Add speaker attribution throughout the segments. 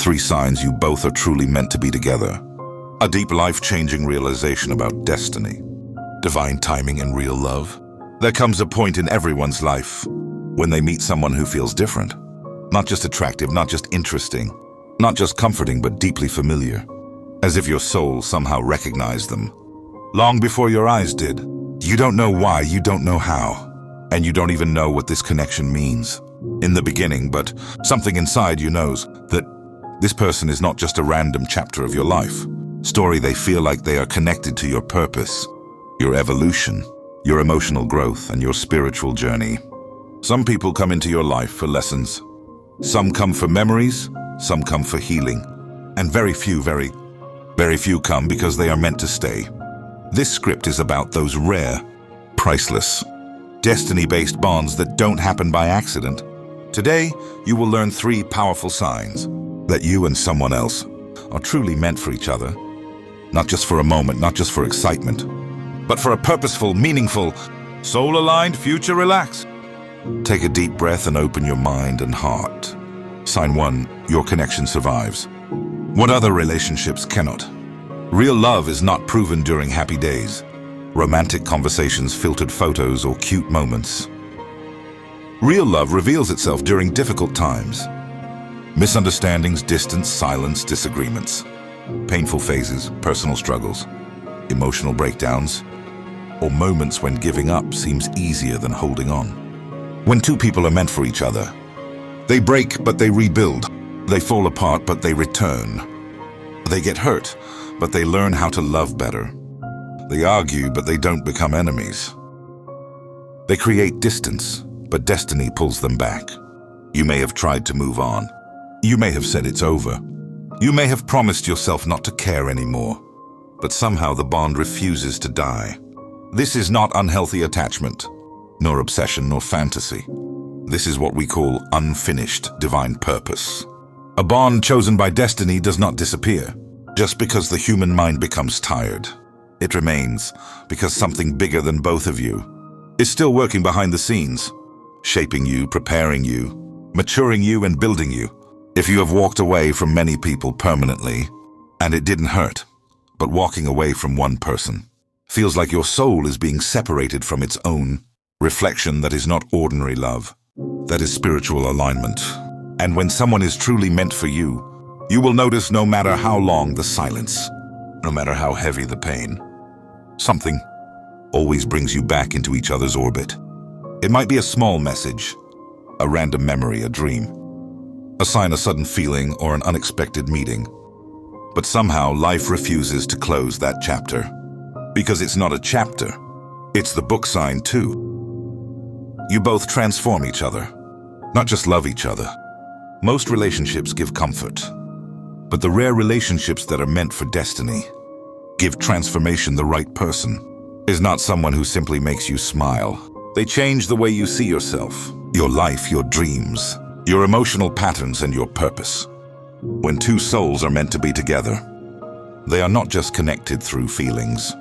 Speaker 1: 3 signs you both are truly meant to be together. A deep, life-changing realization about destiny. Divine timing in real love. There comes a point in everyone's life when they meet someone who feels different. Not just attractive, not just interesting, not just comforting, but deeply familiar. As if your soul somehow recognized them. Long before your eyes did. You don't know why, you don't know how. And you don't even know what this connection means in the beginning, but something inside you knows that this person is not just a random chapter of your life. Story they feel like they are connected to your purpose, your evolution, your emotional growth, and your spiritual journey. Some people come into your life for lessons. Some come for memories, some come for healing. And very few come because they are meant to stay. This script is about those rare, priceless, destiny-based bonds that don't happen by accident. Today, you will learn 3 powerful signs that you and someone else are truly meant for each other. Not just for a moment, not just for excitement, but for a purposeful, meaningful, soul-aligned future. Relax. Take a deep breath and open your mind and heart. Sign 1, your connection survives. What other relationships cannot. Real love is not proven during happy days, romantic conversations, filtered photos, or cute moments. Real love reveals itself during difficult times. Misunderstandings, distance, silence, disagreements. Painful phases, personal struggles, emotional breakdowns, or moments when giving up seems easier than holding on. When 2 people are meant for each other, they break but they rebuild. They fall apart but they return. They get hurt but they learn how to love better. They argue but they don't become enemies. They create distance, but destiny pulls them back. You may have tried to move on. You may have said it's over. You may have promised yourself not to care anymore, but somehow the bond refuses to die. This is not unhealthy attachment, nor obsession, nor fantasy. This is what we call unfinished divine purpose. A bond chosen by destiny does not disappear just because the human mind becomes tired. It remains because something bigger than both of you is still working behind the scenes, shaping you, preparing you, maturing you, and building you. If you have walked away from many people permanently, and it didn't hurt, but walking away from one person feels like your soul is being separated from its own reflection, that is not ordinary love. That is spiritual alignment. And when someone is truly meant for you, you will notice no matter how long the silence, no matter how heavy the pain, something always brings you back into each other's orbit. It might be a small message, a random memory, a dream, a sign, a sudden feeling, or an unexpected meeting. But somehow life refuses to close that chapter. Because it's not a chapter, it's the book sign too. You both transform each other, not just love each other. Most relationships give comfort, but the rare relationships that are meant for destiny give transformation. The right person is not someone who simply makes you smile. They change the way you see yourself, your life, your dreams, your emotional patterns, and your purpose. When 2 souls are meant to be together, they are not just connected through feelings.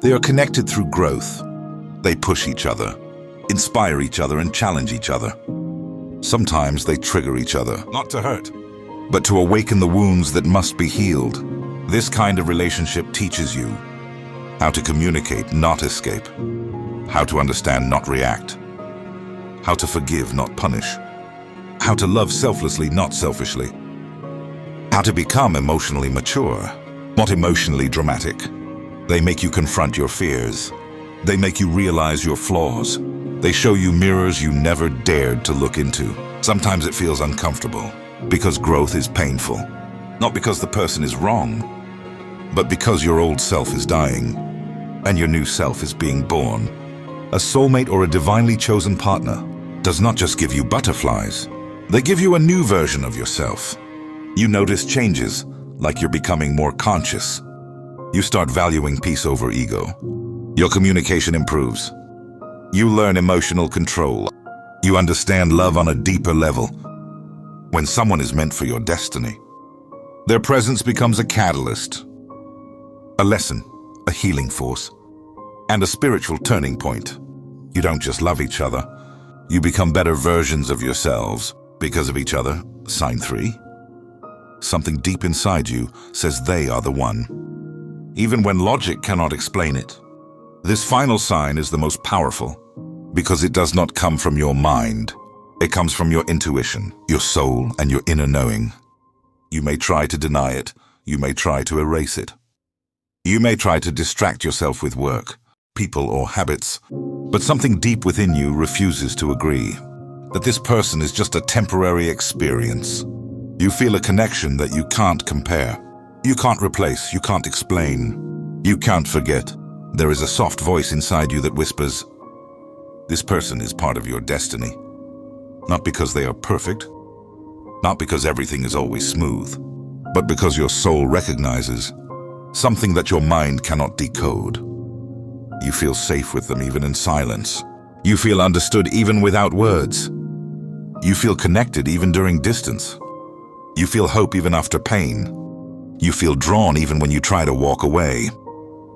Speaker 1: They are connected through growth. They push each other, inspire each other, and challenge each other. Sometimes they trigger each other, not to hurt, but to awaken the wounds that must be healed. This kind of relationship teaches you how to communicate, not escape, how to understand, not react, how to forgive, not punish, how to love selflessly, not selfishly, how to become emotionally mature, not emotionally dramatic. They make you confront your fears. They make you realize your flaws. They show you mirrors you never dared to look into. Sometimes it feels uncomfortable because growth is painful. Not because the person is wrong, but because your old self is dying and your new self is being born. A soulmate or a divinely chosen partner does not just give you butterflies. They give you a new version of yourself. You notice changes, like you're becoming more conscious. You start valuing peace over ego. Your communication improves. You learn emotional control. You understand love on a deeper level. When someone is meant for your destiny, their presence becomes a catalyst, a lesson, a healing force, and a spiritual turning point. You don't just love each other, you become better versions of yourselves because of each other. Sign 3. Something deep inside you says they are the one, even when logic cannot explain it. This final sign is the most powerful because it does not come from your mind. It comes from your intuition, your soul, and your inner knowing. You may try to deny it. You may try to erase it. You may try to distract yourself with work, people, or habits, but something deep within you refuses to agree that this person is just a temporary experience. You feel a connection that you can't compare. You can't replace, you can't explain, you can't forget. There is a soft voice inside you that whispers, this person is part of your destiny. Not because they are perfect, not because everything is always smooth, but because your soul recognizes something that your mind cannot decode. You feel safe with them even in silence. You feel understood even without words. You feel connected even during distance. You feel hope even after pain. You feel drawn even when you try to walk away.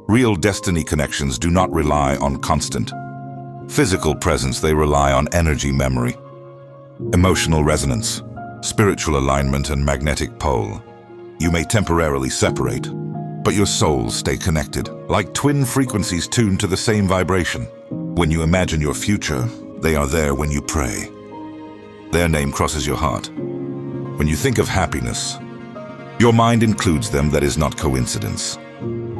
Speaker 1: Real destiny connections do not rely on constant physical presence. They rely on energy memory, emotional resonance, spiritual alignment, and magnetic pole. You may temporarily separate, but your souls stay connected, like twin frequencies tuned to the same vibration. When you imagine your future, they are there when you pray. Their name crosses your heart. When you think of happiness, your mind includes them. That is not coincidence.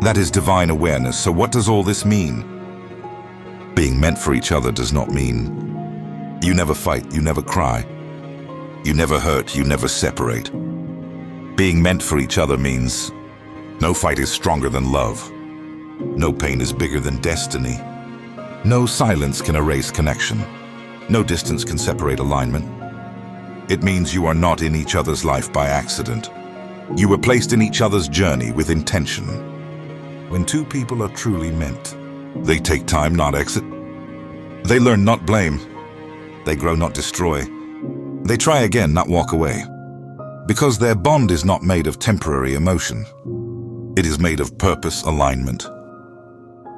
Speaker 1: That is divine awareness. So what does all this mean? Being meant for each other does not mean you never fight, you never cry, you never hurt, you never separate. Being meant for each other means no fight is stronger than love. No pain is bigger than destiny. No silence can erase connection. No distance can separate alignment. It means you are not in each other's life by accident. You were placed in each other's journey with intention. When two people are truly meant, they take time, not exit. They learn, not blame. They grow, not destroy. They try again, not walk away. Because their bond is not made of temporary emotion. It is made of purpose, alignment,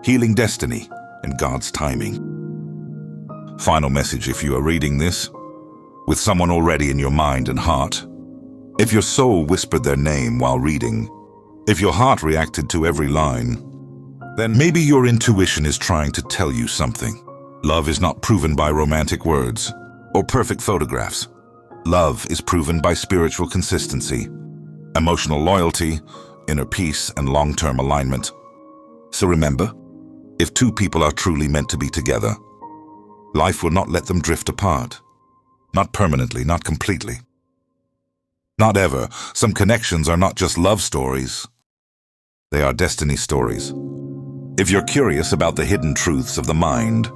Speaker 1: healing destiny, and God's timing. Final message: if you are reading this with someone already in your mind and heart, if your soul whispered their name while reading, if your heart reacted to every line, then maybe your intuition is trying to tell you something. Love is not proven by romantic words or perfect photographs. Love is proven by spiritual consistency, emotional loyalty, inner peace, and long-term alignment. So remember, if two people are truly meant to be together, life will not let them drift apart. Not permanently, not completely. Not ever. Some connections are not just love stories. They are destiny stories. If you're curious about the hidden truths of the mind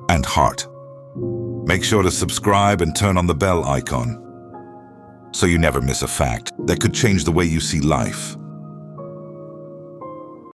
Speaker 1: and heart, make sure to subscribe and turn on the bell icon so you never miss a fact that could change the way you see life.